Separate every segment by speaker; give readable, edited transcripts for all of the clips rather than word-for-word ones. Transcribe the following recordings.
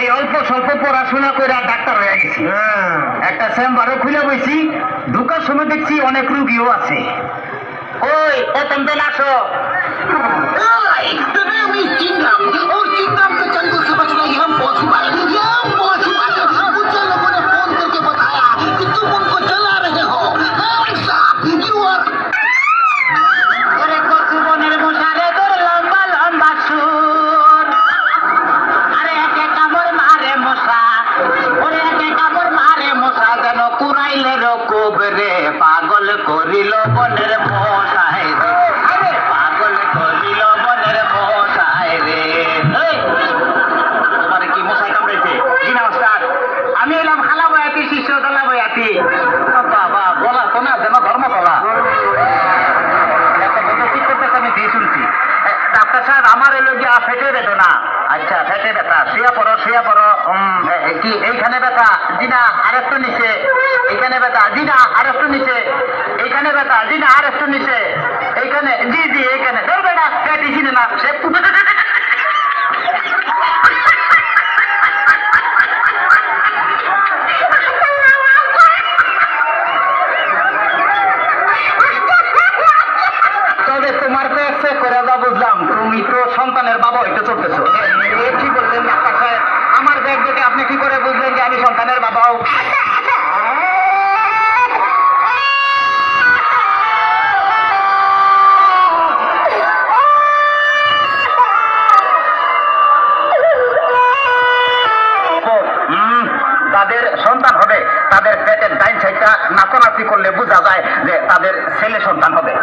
Speaker 1: এই অল্প স্বল্প পড়াশোনা করে ডাক্তার হয়ে গেছি। একটা চেম্বারও খুলে বইছি, ঢুকার সময় দেখছি অনেক রুগীও আছে। ওই প্রথম দিন আসো।
Speaker 2: আমি চিনলাম और चिंतन के चंदू से बचना ये हम पॉसिबल वो चल लोगों ने फोन करके बताया कि तुम उनको चला रहे हो। Hands up, you are
Speaker 1: ওরে কচু বনের মশারে তোর লম্বা লম্বা সুর, আরে একে কামড় মারে মশা, ওরে একে কামড় মারে মশা, যেন কুড়াইলে রকুব রে, পাগল করিল বনের মশাই রে, আরে পাগল করিল বনের মশাই রে। এই, তোমারে কি মশাই কামড়েছে? জি না মাস্টার, আমি এলাম খালা বয়াতি, শিষ্য দলা বয়াতি। বাবা বলা তো না যেন ধর্ম বলা। আমি দিয়ে শুনছি। ডাক্তার সাহেব, আমার এলো গিয়া ফেটে বেদনা। আচ্ছা, ফেটে ব্যথা, শুয়ে পড়ো শুয়ে পড়ো। কি এইখানে ব্যথা? জি না, আর একটু নিচে। এইখানে ব্যথা? জি না, আর একটু নিচে। এইখানে ব্যথা? জি না, আর একটু নিচে। এইখানে? জি জি এইখানে। ধরবে না, পেটি চিনে না সে। তবে তোমার তো চেক করে যা বুঝলাম, তুমি তো সন্তানের বাবা হইতে চলতেছো। কি বললেন ডাক্তার সাহেব? আমার ব্যাগ দেখে আপনি কি করে বুঝলেন যে আমি সন্তানের বাবাও? তাদের সন্তান হবে, তাদের পেটের ডাইন সাইডটা নাচানাচি করলে বোঝা যায় যে তাদের ছেলে সন্তান হবে।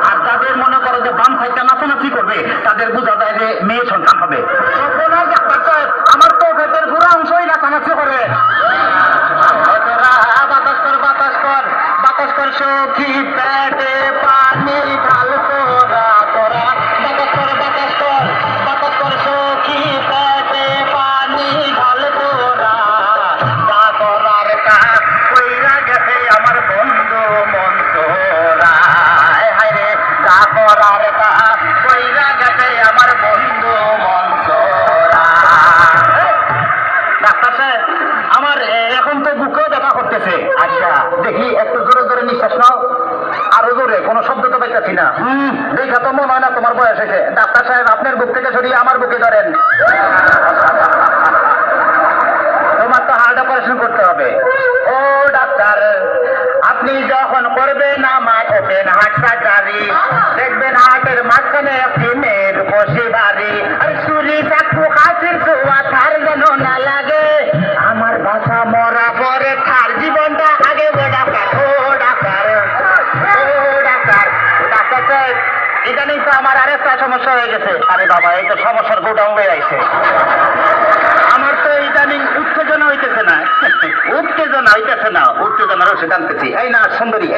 Speaker 1: আর যাদের মনে করো যে বাম সাইডটা নাচানাচি করবে, তাদের বোঝা যায় যে মেয়ে সন্তান হবে। আমার তো পেটের পুরো অংশই নাচানাচি করে। বাতাস কর বাতাস কর বাতাস কর সখী, পেটে পানি ঢাল তোরা তোরা। বাতাস কর বাতাস কর বাতাস কর সখী, পেটে পানি ঢাল তোরা। যা করার কাজ কইরা গেছে আমার বন্ধু মনসুরা। হায় রে, যা করার কাজ কইরা গেছে আমার বন্ধু মনসুরা। ডাক্তার সাহেব, আমার এখন তো বুকেও ব্যথা করতেছে। আচ্ছা, দেখি একটু জোরে জোরে নিঃশ্বাস নাও। আরো জোরে, কোনো শব্দ তো পাইতেছি না। দেখা তো মনে হয় না তোমার বয়স হয়েছে। ডাক্তার সাহেব, আপনার বুক থেকে সরিয়ে আমার বুকে ধরেন। তোমার তো হার্ট অপারেশন করতে হবে। ও ডাক্তার, আপনি যখন করবেন আমার ওপেন হার্ট সার্জারি, দেখবেন হার্টের মাঝখানে একটি মেয়ের বসে বাড়ি। আর ছুরি চাকু কাশির ছোঁয়া তার যেন না লাগে। আমার বাসা মরা পরে তার জীবনটা আগে। ও ডাক্তার, ও ডাক্তার, ও ডাক্তার। ডাক্তার সাহেব, ইদানিং তো আমার আরেকটা সমস্যা হয়ে গেছে। আরে বাবা, এই তো সমস্যার গোডাউন হয়ে আইছে। আমার তো ইদানিং উত্তেজনা হইতেছে না। উত্তেজনা হইতেছে না, উত্তেজনার ওষুধ আনতেছি। এই না সুন্দরী,